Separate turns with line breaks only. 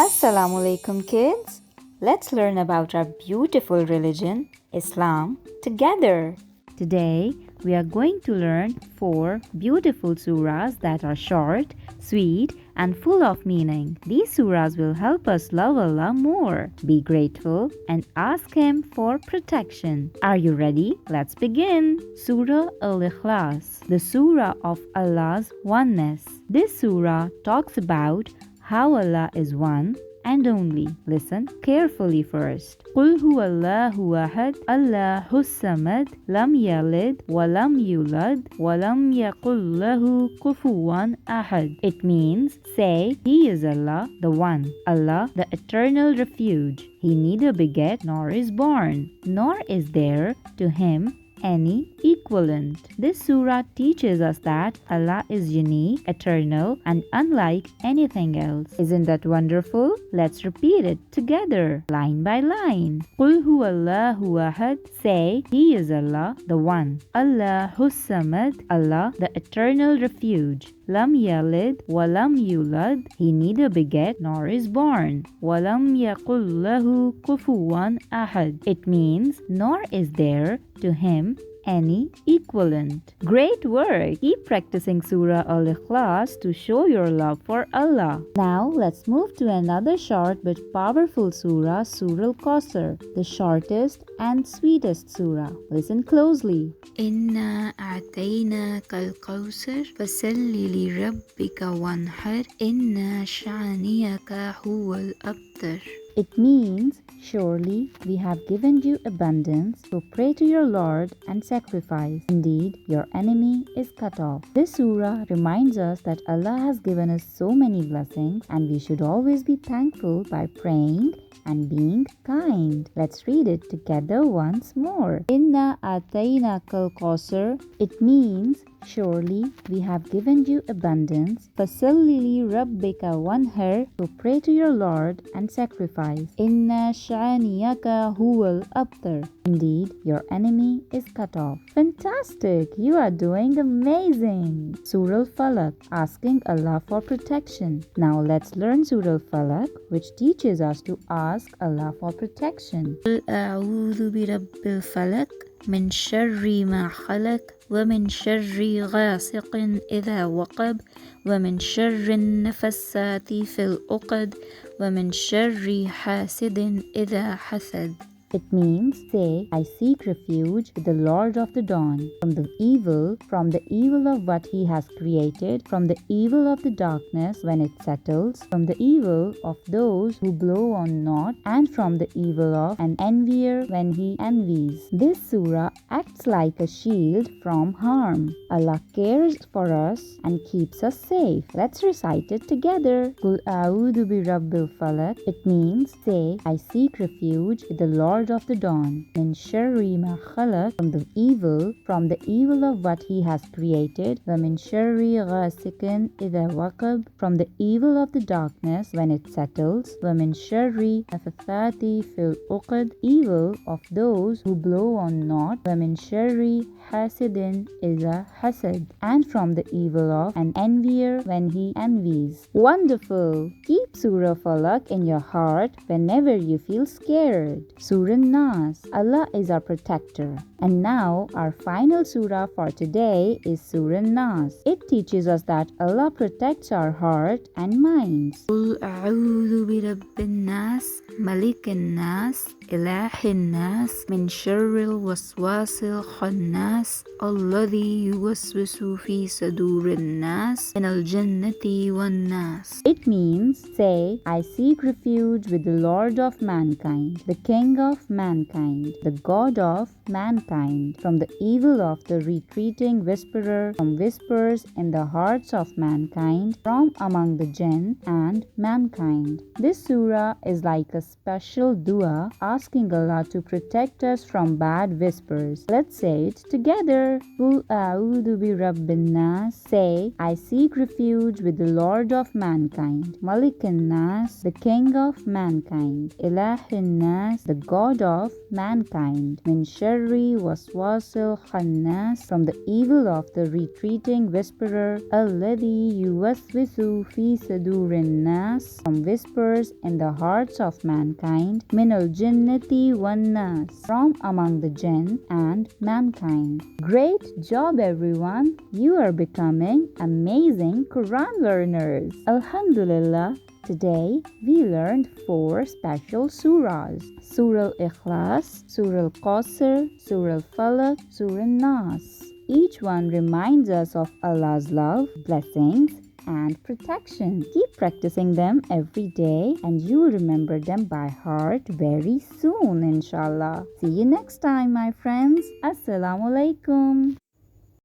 Assalamu alaikum kids. Let's learn about our beautiful religion, Islam, together. Today we are going to learn 4 beautiful surahs that are short, sweet and full of meaning. These surahs will help us love Allah more, be grateful and ask Him for protection. Are you ready? Let's begin. Surah Ikhlas, the surah of Allah's oneness. This surah talks about how Allah is one and only. Listen carefully first. قُلْ هُوَ اللَّهُ أَحَدٌ اللَّهُ الصَّمَدُ لَمْ يَلِدْ وَلَمْ يُولَدْ وَلَمْ يَكُنْ لَهُ كُفُوًا أَحَدٌ. It means, say, He is Allah, the One, Allah, the eternal refuge. He neither beget nor is born, nor is there to Him any equivalent. This surah teaches us that Allah is unique, eternal, and unlike anything else. Isn't that wonderful? Let's repeat it together, line by line. قُلْ هُوَ اللَّهُ أَحَدٌ. Say, He is Allah, the One. Allahu Samad, Allah, the eternal refuge. Lam yalid wa lam yulad. He neither beget nor is born. Walam yakul lahu kufuwan ahad. It means, nor is there to Him any equivalent. Great work! Keep practicing Surah Al-Ikhlas to show your love for Allah. Now let's move to another short but powerful surah, Surah Kausar, the shortest and sweetest surah. Listen closely.
إنا أعطيناك الكوثر فصل لربك وانحر إن شانئك هو الأبتر.
It means, surely we have given you abundance, so pray to your Lord and sacrifice. Indeed, your enemy is cut off. This surah reminds us that Allah has given us so many blessings and we should always be thankful by praying and being kind. Let's read it together once more. Inna ataynakal kausar. It means, surely we have given you abundance. Fasalli rabbika wanhar. So pray to your Lord and sacrifice. Inna sha'niyaka huwal abtar. Indeed, your enemy is cut off. Fantastic! You are doing amazing! Surah Falaq, asking Allah for protection. Now let's learn Surah Falaq, which teaches us to ask Allah for protection.
قل أعوذ برب الفلق من شر ما خلق ومن شر غاسق إذا وقب ومن شر النفثات في العقد ومن شر حاسد إذا حسد.
It means, say, I seek refuge with the Lord of the dawn, from the evil of what He has created, from the evil of the darkness when it settles, from the evil of those who blow on naught, and from the evil of an envier when he envies. This surah acts like a shield from harm. Allah cares for us and keeps us safe. Let's recite it together. Qul a'udhu bi rabbil falaq. It means, say, I seek refuge with the Lord of the dawn, min sharri ma khalaq, from the evil of what He has created, wa min sharri ghasikin idha waqab, from the evil of the darkness when it settles, wa min sharri nafathati fil uqad, evil of those who blow on naught, wa min sharri hasidin idha hasad, and from the evil of an envier when he envies. Wonderful! Keep Surah Falaq in your heart whenever you feel scared. Surah Nas, Allah is our protector. And now our final surah for today is Surah Nas. It teaches us that Allah protects our heart and minds.
قل أعوذ برب الناس ملك الناس إله الناس من شر الوسواس الخناس الذي يوسوس في صدور الناس من الجنة والناس.
It means, say, I seek refuge with the Lord of mankind, the King of mankind, the God of mankind, from the evil of the retreating whisperer, from whispers in the hearts of mankind, from among the jinn and mankind. This surah is like a a special dua asking Allah to protect us from bad whispers. Let's say it together. Qul a'udhu bi rabbin nas. Say, I seek refuge with the Lord of mankind. Malikin nas, the King of mankind. Ilahin nas, the God of mankind. Min sharri waswasil khannas, from the evil of the retreating whisperer. Alladhi yuwaswisu fi sadurin nas, from whispers in the hearts of mankind. Minal jinnati wan nas, from among the jinn and mankind. Great job everyone! You are becoming amazing Quran learners. Alhamdulillah. Today we learned 4 special surahs: Surah Ikhlas, Surah Kausar, Surah Falaq, Surah Nas. Each one reminds us of Allah's love, blessings, and protection. Keep practicing them every day and you will remember them by heart very soon, inshallah. See you next time, my friends. Assalamu alaikum.